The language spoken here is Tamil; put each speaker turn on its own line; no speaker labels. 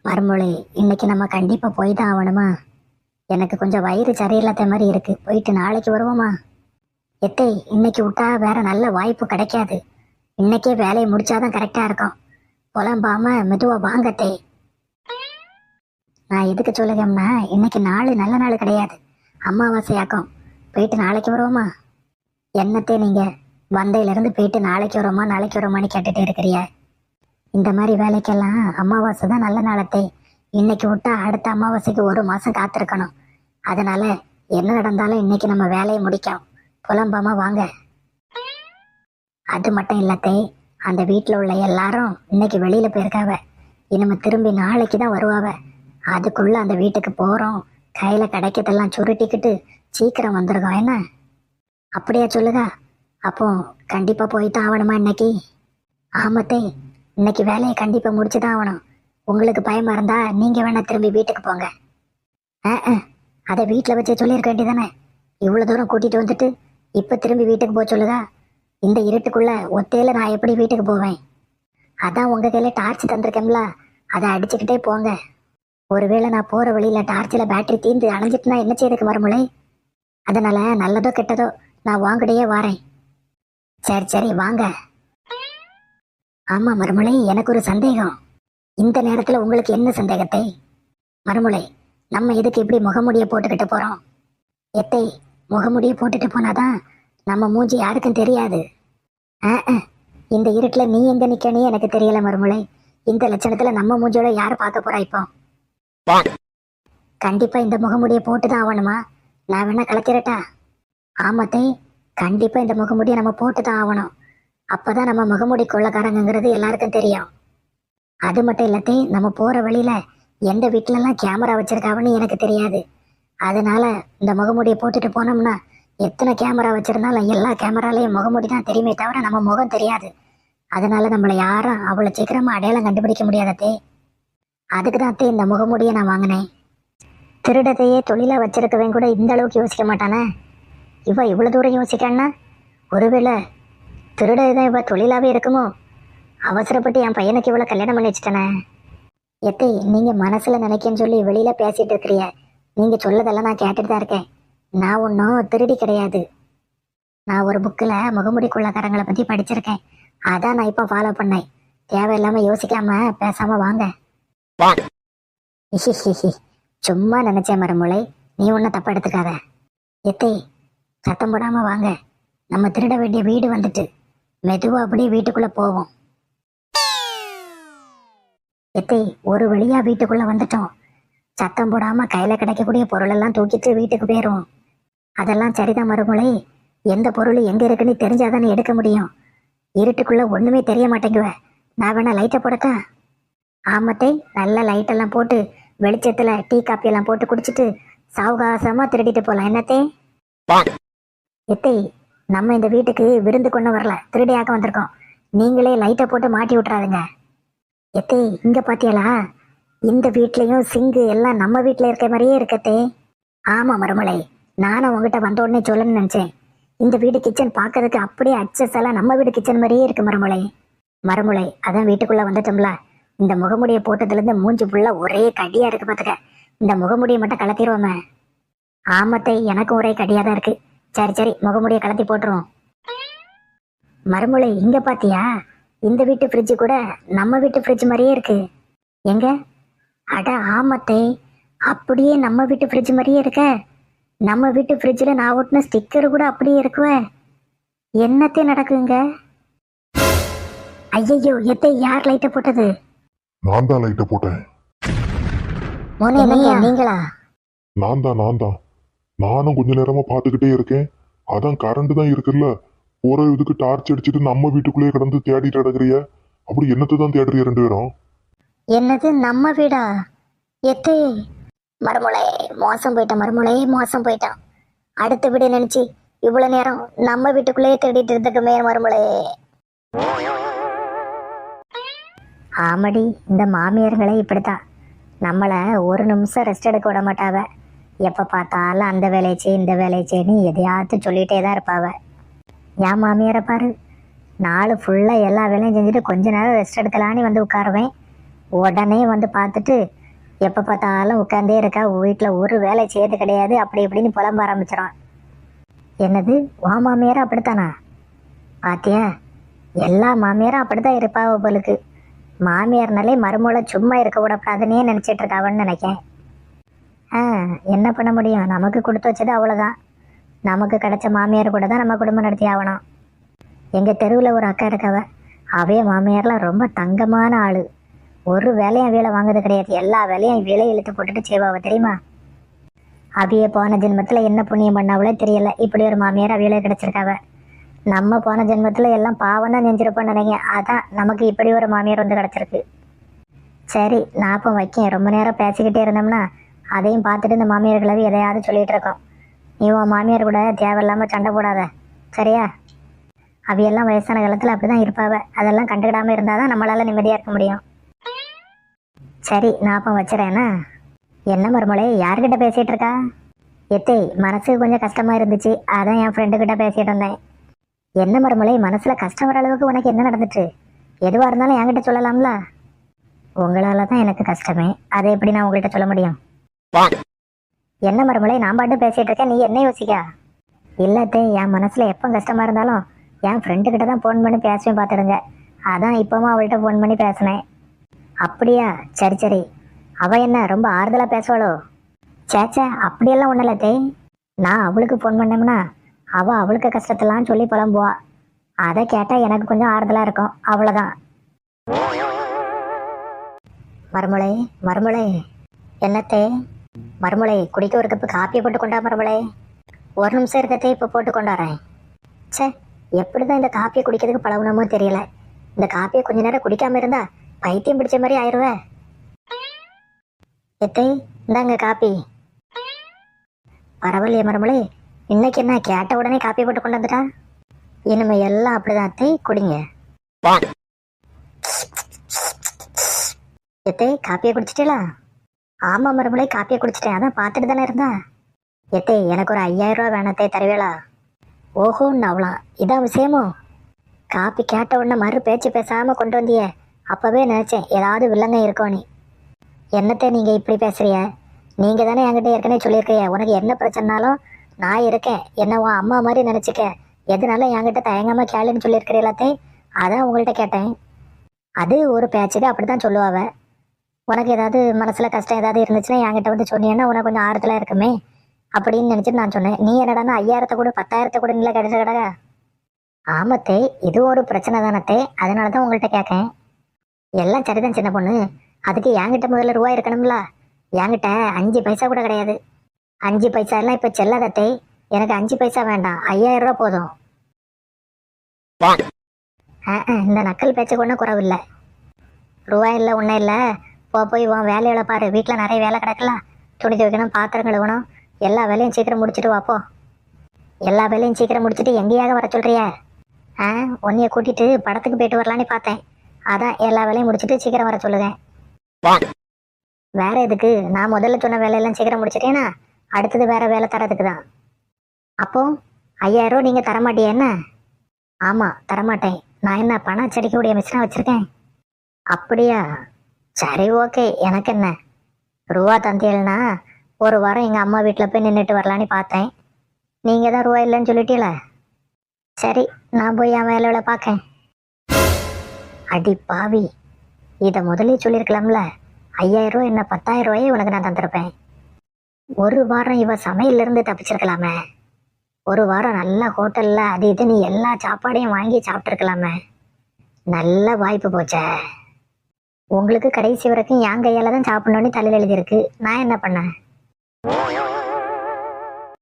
மறுமொழி, இன்னைக்கு நம்ம கண்டிப்பா போய் தான் ஆகணுமா? எனக்கு கொஞ்சம் வயிறு சரியில்லாத மாதிரி இருக்கு. போயிட்டு நாளைக்கு வருவோமா? எத்தை, இன்னைக்கு விட்டா வேற நல்ல வாய்ப்பு கிடைக்காது. இன்னைக்கே வேலையை முடிச்சாதான் கரெக்டா இருக்கும். புலம்பாம மெதுவா வாங்கத்தை. நான் எதுக்கு சொல்லுகம்னா, இன்னைக்கு நாள் நல்ல நாள் கிடையாது, அமாவாசையாக்கும். போயிட்டு நாளைக்கு வருவோமா? என்னத்தே நீங்க வந்தையிலிருந்து போயிட்டு நாளைக்கு வருவோமா நாளைக்கு வருவோமான்னு கேட்டுட்டே இருக்கிறிய? இந்த மாதிரி வேலைக்கெல்லாம் அமாவாசை தான் நல்ல நாளத்தை. இன்னைக்கு விட்டா அடுத்த அமாவாசைக்கு 1 மாசம் காத்திருக்கணும். அதனால என்ன நடந்தாலும் இன்னைக்கு நம்ம வேலையை முடிக்கும். புலம்பாம வாங்க. அது மட்டும் இல்லத்தே, அந்த வீட்டில் உள்ள எல்லாரும் இன்னைக்கு வெளியில போயிருக்காவ. இனிமே திரும்பி நாளைக்கு தான் வருவாவ. அதுக்குள்ள அந்த வீட்டுக்கு போறோம், கையில கிடைக்கதெல்லாம் சுருட்டிக்கிட்டு சீக்கிரம் வந்துருக்கோம். என்ன அப்படியா சொல்லுதா? அப்போ கண்டிப்பா போய்தான் ஆகணுமா இன்னைக்கு? ஆமத்தே, இன்னைக்கு வேலையை கண்டிப்பா முடிச்சுதான் ஆகணும். உங்களுக்கு பயமா இருந்தா நீங்க வேணா திரும்பி வீட்டுக்கு போங்க. அதை வீட்டுல வச்சே சொல்லியிருக்க வேண்டியதானே? இவ்வளவு தூரம் கூட்டிட்டு வந்துட்டு இப்ப திரும்பி வீட்டுக்கு போக சொல்லுதா? இந்த இருட்டுக்குள்ள ஒத்தையில நான் எப்படி வீட்டுக்கு போவேன்? அதான் உங்க கையில டார்ச் தந்திருக்கேன்ல, அதை அடிச்சுக்கிட்டே போங்க. ஒருவேளை நான் போற வழியில டார்ச்சில பேட்டரி தீர்ந்து அணைஞ்சிட்டுனா என்ன செய்யறதுக்கு மறுமொழி? அதனால நல்லதோ கெட்டதோ நான் வாங்கிடையே வாரேன். சரி சரி வாங்க. ஆமா மறுமொழி, எனக்கு ஒரு சந்தேகம். இந்த நேரத்துல உங்களுக்கு என்ன சந்தேகத்தை? மறுமொழி, நம்ம எதுக்கு இப்படி முகமுடிய போட்டுக்கிட்டு போறோம்? எத்தை, முகமுடிய போட்டுட்டு போனாதான் நம்ம மூஞ்சி யாருக்கும் தெரியாது. இந்த இருட்டுல நீ எங்க நிக்கனே எனக்கு தெரியல மறுமொழி. இந்த லட்சணத்துல நம்ம மூஞ்சியோட யாரு பார்க்க போறா இப்போ? கண்டிப்பா இந்த முகமுடிய போட்டுதான் ஆகணுமா? நான் வேணா கலக்கிறட்டா? ஆமத்தை, கண்டிப்பா இந்த முகமுடிய நம்ம போட்டுதான் ஆகணும். அப்பதான் நம்ம முகமுடி கொள்ளக்காரங்கிறது எல்லாருக்கும் தெரியும். அது மட்டும் இல்லத்தே, நம்ம போற வழியில எந்த வீட்டுல எல்லாம் கேமரா வச்சிருக்காவன்னு எனக்கு தெரியாது. அதனால இந்த முகமுடியை போட்டுட்டு போனோம்னா எத்தனை கேமரா வச்சிருந்தாலும் எல்லா கேமராலையும் முகமுடி தான் தெரியுமே தவிர நம்ம முகம் தெரியாது. அதனால நம்மளை யாரும் அவ்வளவு சீக்கிரமா அடையாளம் கண்டுபிடிக்க முடியாதத்தே. அதுக்குதான் இந்த முகமுடியை நான் வாங்கினேன். திருடத்தையே தொழிலா வச்சிருக்கவன் கூட இந்த அளவுக்கு யோசிக்க மாட்டானே. இவ இவ்வளவு தூரம் யோசிக்கான்னா ஒருவேளை திருடதான் இவ தொழிலாவே இருக்குமோ? அவசரப்பட்டு என் பையனுக்கு இவ்வளவு கல்யாணம் பண்ணி வச்சுட்டேனே. எத்தை, நீங்க மனசுல நினைக்கன்னு சொல்லி வெளியில பேசிட்டு இருக்கிறிய. நீங்க சொல்லதெல்லாம் நான் கேட்டுட்டு தான் இருக்கேன். நான் ஒன்றும் திருடி கிடையாது. நான் ஒரு புக்கில் முகமுடி கொள்ளக்காரங்களை பத்தி படிச்சிருக்கேன். அதான் நான் இப்போ ஃபாலோ பண்ணேன். தேவையில்லாம யோசிக்காம பேசாம வாங்க. சும்மா நினைச்சேன் மறுமொழி, நீ ஒன்றும் தப்பா எடுத்துக்காத. எத்தை, சத்தம் போடாம வாங்க. நம்ம திருட வேண்டிய வீடு வந்துட்டு. மெதுவா அப்படியே வீட்டுக்குள்ள போவோம். எத்தை, ஒரு வழியா வீட்டுக்குள்ள வந்துட்டோம். சத்தம் போடாம கையில கிடைக்கக்கூடிய பொருள் எல்லாம் தூக்கிட்டு வீட்டுக்கு போயிரும். அதெல்லாம் சரிதான் மறுமொழி. எந்த பொருள் எங்க இருக்குன்னு தெரிஞ்சாதானே எடுக்க முடியும். இருட்டுக்குள்ள ஒண்ணுமே தெரிய மாட்டேங்குவ. நான் வேணா லைட்டை போடத்தா? ஆமத்தை, நல்ல லைட்டெல்லாம் போட்டு வெளிச்சத்துல டீ காப்பி எல்லாம் போட்டு குடிச்சிட்டு சாவகாசமா திருடிட்டு போலாம். என்னத்தே? எத்தை, நம்ம இந்த வீட்டுக்கு விருந்து கொண்டு வரல, திருடியாக்க வந்திருக்கோம். நீங்களே லைட்டை போட்டு மாட்டி விட்டுறாதுங்க. எத்தை, இங்க பாத்தியாளா? இந்த வீட்லயும் சிங்கு எல்லாம் நம்ம வீட்டுல இருக்க மாதிரியே இருக்கத்தே. ஆமா மறுமலை, நானும் உங்ககிட்ட வந்த உடனே சொல்லணும்னு நினைச்சேன். இந்த வீடு கிச்சன் பாக்குறதுக்கு அப்படியே அட்ஜஸ்ட் எல்லாம் நம்ம வீடு கிச்சன் மாதிரியே இருக்கு மறுமலை. மறுமலை, அதான் வீட்டுக்குள்ள வந்துட்டோம்ல. இந்த முகமுடியை போட்டதுல இருந்து மூஞ்சி ஃபுல்லா ஒரே கடியா இருக்கு பாத்துக்க. இந்த முகமுடியை மட்டும் கலத்திடுவோமே. ஆமத்தை, எனக்கும் ஒரே கடியா தான் இருக்கு. சரி சரி, முகமுடியை கலத்தி போட்டுருவோம். மறுமலை, இங்க பாத்தியா? இந்த வீட்டு ஃப்ரிட்ஜ் கூட நம்ம வீட்டு ஃப்ரிட்ஜ் மாதிரியே இருக்கு. எங்க? அட ஆமத்தை, அப்படியே நம்ம வீட்டு ஃப்ரிட்ஜ் மாதிரியே இருக்க. நம்ம வீட்டு ஃப்ரிட்ஜில் நான் ஒட்டின ஸ்டிக்கர் கூட அப்படியே இருக்குவே. என்னத்தே நடக்குங்க? ஐயையோ, எத்தை, யார் லைட்டை போட்டது?
நான் தான் லைட்டை போட்டேன்.
நீங்களா?
நான் தான். நானும் கொஞ்ச நேரமா பாத்துக்கிட்டே இருக்கேன். அதான் கரண்ட் தான் இருக்குல்ல, போற இதுக்கு டார்ச் அடிச்சுட்டு நம்ம வீட்டுக்குள்ளேயே கிடந்து தேடிட்டு கிடக்குறிய. அப்படி என்னத்தை தான் தேடுறிய ரெண்டு பேரும்?
என்னது நம்ம வீடா? எத்தே, மறுமொழி மோசம் போயிட்டான். மறுமொழி மோசம் போயிட்டான். அடுத்த வீடு நினைச்சு இவ்வளவு நேரம் நம்ம வீட்டுக்குள்ளேயே தேடிட்டு இருந்தக்குமே மறுமொழி. ஆமடி, இந்த மாமியார்களே இப்படித்தான். நம்மளை ஒரு நிமிஷம் ரெஸ்ட் எடுக்க விட மாட்டாவ. எப்போ பார்த்தாலும் அந்த வேலையை இந்த வேலையை எதையாச்சும் சொல்லிகிட்டே தான் இருப்பாவ. என் மாமியாரை பாரு, நாள் ஃபுல்லாக எல்லா வேலையும் செஞ்சுட்டு கொஞ்ச நேரம் ரெஸ்ட் எடுக்கலான்னு வந்து உட்காருவேன். உடனே வந்து பார்த்துட்டு எப்போ பார்த்தாலும் உட்காந்தே இருக்கா, வீட்டில் ஒரு வேலை செய்யறது கிடையாது, அப்படி இப்படின்னு புலம்ப ஆரம்பிச்சிடும். என்னது உன் மாமியாரும் அப்படித்தானா? பாத்தியா, எல்லா மாமியாரும் அப்படித்தான் இருப்பாவ போலுக்கு. மாமியார்னாலே மருமகளை சும்மா இருக்க விடக்கூடாதுன்னே நினச்சிட்டு இருக்காவன்னு நினைக்கேன். என்ன பண்ண முடியும், நமக்கு கொடுத்து வச்சது அவ்வளோதான். நமக்கு கிடைச்ச மாமியார் கூட தான் நம்ம குடும்பம் நடத்தி ஆகணும். எங்கள் தெருவில் ஒரு அக்கா இருக்கவ, அவைய மாமியார்லாம் ரொம்ப தங்கமான ஆள். ஒரு வேலையும் வேலை வாங்குறது கிடையாது, எல்லா வேலையும் வேலை இழுத்து போட்டுட்டு செய்வாவ தெரியுமா. அவைய போன ஜென்மத்தில் என்ன புண்ணியம் பண்ணாவளோ தெரியல, இப்படி ஒரு மாமியார் அவையில கிடைச்சிருக்காவ. நம்ம போன ஜென்மத்தில் எல்லாம் பாவம் தான் நெஞ்சிருப்போம்னு நினைக்கிறேன், அதான் நமக்கு இப்படி ஒரு மாமியார் வந்து கிடச்சிருக்கு. சரி, நான் அப்போ வைக்கேன். ரொம்ப நேரம் பேசிக்கிட்டே இருந்தோம்னா அதையும் பார்த்துட்டு இந்த மாமியார்களாவே எதையாவது சொல்லிட்டு இருக்கோம். நீ உன் மாமியார் கூட தேவையில்லாமல் சண்டை போடாத, சரியா? அவையெல்லாம் வயசான காலத்தில் அப்படி தான் இருப்பாவ, அதெல்லாம் கண்டுக்கிடாமல் இருந்தால் தான் நம்மளால் நிம்மதியாக இருக்க முடியும். சரி, நான் அப்போ வச்சுறேன்னா. என்ன மருமலை, யார்கிட்ட பேசிகிட்டு இருக்கா? எத்தே, மனசுக்கு கொஞ்சம் கஷ்டமாக இருந்துச்சு, அதான் என் ஃப்ரெண்டுக்கிட்ட பேசிகிட்டு இருந்தேன். என்ன மருமலை, மனசில் கஷ்டம் வர அளவுக்கு உனக்கு என்ன நடந்துச்சு? எதுவாக இருந்தாலும் என்கிட்ட சொல்லலாம்ல. உங்களால் தான் எனக்கு கஷ்டமே, அதை எப்படி நான் உங்கள்கிட்ட சொல்ல முடியும்? என்ன மருமலை, நான் பாட்டு பேசிகிட்டு இருக்கேன், நீ என்ன யோசிக்கா? இல்லத்தே, என் மனசில் எப்போ கஷ்டமாக இருந்தாலும் என் ஃப்ரெண்டுக்கிட்ட தான் ஃபோன் பண்ணி பேசுவேன் பார்த்துடுங்க. அதான் இப்போவும் அவள்கிட்ட ஃபோன் பண்ணி பேசினேன். அப்படியா? சரி சரி. அவள் என்ன ரொம்ப ஆறுதலாக பேசுவாளோ? சேச்சா, அப்படியெல்லாம் ஒன்றும் இல்லத்தே. நான் அவளுக்கு ஃபோன் பண்ணோம்னா அவள் அவளுக்கு கஷ்டத்தெல்லாம் சொல்லி புலம்புவா. அதை கேட்டால் எனக்கு கொஞ்சம் ஆறுதலாக இருக்கும், அவ்வளோதான். மருமலை மருமலை. என்னத்தே? மருமலை, குடிக்க ஒரு கப்பு காப்பியை போட்டு கொண்டா மருமலை. ஒரு நிமிஷம் இருக்கத்தே, இப்போ போட்டு கொண்டாடுறேன். சே, எப்படி தான் இந்த காப்பியை குடிக்கிறதுக்கு பழகணுமோ தெரியல. இந்த காப்பியை கொஞ்ச நேரம் குடிக்காம இருந்தா பைத்தியம் பிடிச்ச மாதிரி ஆயிடுவேன். எத்தை, இந்தாங்க காப்பி. பரவாயில்லையே மருமலை, இன்னைக்கு என்ன கேட்ட உடனே காப்பி போட்டு கொண்டு வந்துட்டா? இனிமே எல்லாம் அப்படிதான் அத்தை, குடிங்க. எத்தை, காப்பியை குடிச்சிட்டீங்களா? ஆமா மருமலை, காப்பியை குடிச்சிட்டேன், அதான் பார்த்துட்டு தானே இருந்தா. எத்தை, எனக்கு ஒரு 5000 ரூபா வேணாத்தே, தருவேளா? ஓஹோன்னு அவளாம், இதான் விஷயமோ? காப்பி கேட்ட உடனே மறு பேச்சு பேசாமல் கொண்டு வந்தியே, அப்போவே நினச்சேன் ஏதாவது வில்லங்க இருக்கோ நீ. என்னத்தை நீங்கள் இப்படி பேசுறிய? நீங்கள் தானே என்கிட்ட ஏற்கனவே சொல்லியிருக்கிய, உனக்கு என்ன பிரச்சனைனாலும் நான் இருக்கேன், என்ன உன் அம்மா மாதிரி நினச்சிக்க, எதுனால என்கிட்ட தயங்காமல் கேளுன்னு சொல்லியிருக்கிறீங்களாத்தே, அதான் உங்கள்கிட்ட கேட்டேன். அது ஒரு பேச்சுக்கு அப்படி தான் சொல்லுவாவ. உனக்கு ஏதாவது மனசில் கஷ்டம் ஏதாவது இருந்துச்சுன்னா என்கிட்ட வந்து சொன்னீங்கன்னா உனக்கு கொஞ்சம் ஆறுதலாக இருக்குமே அப்படின்னு நினச்சிட்டு நான் சொன்னேன். நீ என்னடானா 5000 கூட 10,000 கூட இல்லை கிடைச்ச கடக. ஆமத்தே, இது ஒரு பிரச்சனை தானத்தே, அதனால தான் உங்கள்கிட்ட கேட்கேன். எல்லாம் சரிதான் சின்ன பொண்ணு, அதுக்கு என்கிட்ட முதல்ல ரூபா இருக்கணும்ல. என்கிட்ட 5 பைசா கூட கிடையாது. 5 பைசா எல்லாம் இப்போ செல்லாதத்தே, எனக்கு 5 பைசா வேண்டாம், 5000 ரூபா போதும். இந்த நக்கல் பேச்சுக்கு ஒன்றும் குறவில்லை. ரூபா இல்லை ஒன்றும் இல்லை, போய் உன் வேலையோட பாரு, வீட்டில் நிறைய வேலை கிடக்கலாம், துணி துவைக்கணும், பாத்திரம் கழுவணும், எல்லா வேலையும் சீக்கிரம் முடிச்சுட்டு வாப்போ. எல்லா வேலையும் சீக்கிரம் முடிச்சுட்டு எங்கேயாக வர சொல்கிறிய? உன்னைய கூட்டிகிட்டு படத்துக்கு போயிட்டு வரலான்னு பார்த்தேன், அதான் எல்லா வேலையும் முடிச்சுட்டு சீக்கிரம் வர சொல்லுவேன். வேற எதுக்கு? நான் முதல்ல சொன்ன வேலையெல்லாம் சீக்கிரம் முடிச்சிட்டேன்னா அடுத்தது வேற வேலை தரதுக்கு தான். அப்போ 5000 ரூபா நீங்கள் தரமாட்டியா என்ன? ஆமாம், தரமாட்டேன். நான் என்ன பணம் அச்சடிக்கக்கூடிய மிஷினாக வச்சுருக்கேன்? அப்படியா? சரி, ஓகே, எனக்கு என்ன. ரூபா தந்தியல்னா ஒரு வாரம் எங்கள் அம்மா வீட்டில் போய் நின்றுட்டு வரலான்னு பார்த்தேன். நீங்கள் தான் ரூபா இல்லைன்னு சொல்லிட்டீல. சரி, நான் போய் என் வேலையோட பார்க்கேன். அடி பாவி, இதை முதலே சொல்லியிருக்கலாம்ல. 5000 ரூபா என்ன 10,000 ரூபாயே உனக்கு நான் தந்திருப்பேன். ஒரு வாரம் இவ சமையலிருந்து தப்பிச்சிருக்கலாமே. ஒரு வாரம் நல்ல ஹோட்டலில் அது இது நீ எல்லா சாப்பாடையும் வாங்கி சாப்பிட்ருக்கலாமே. நல்ல வாய்ப்பு போச்சே. உங்களுக்கு கடைசி வரைக்கும் என் கையால் தான் சாப்பிடணுன்னு தலையில் எழுதியிருக்கு, நான் என்ன பண்ணேன்?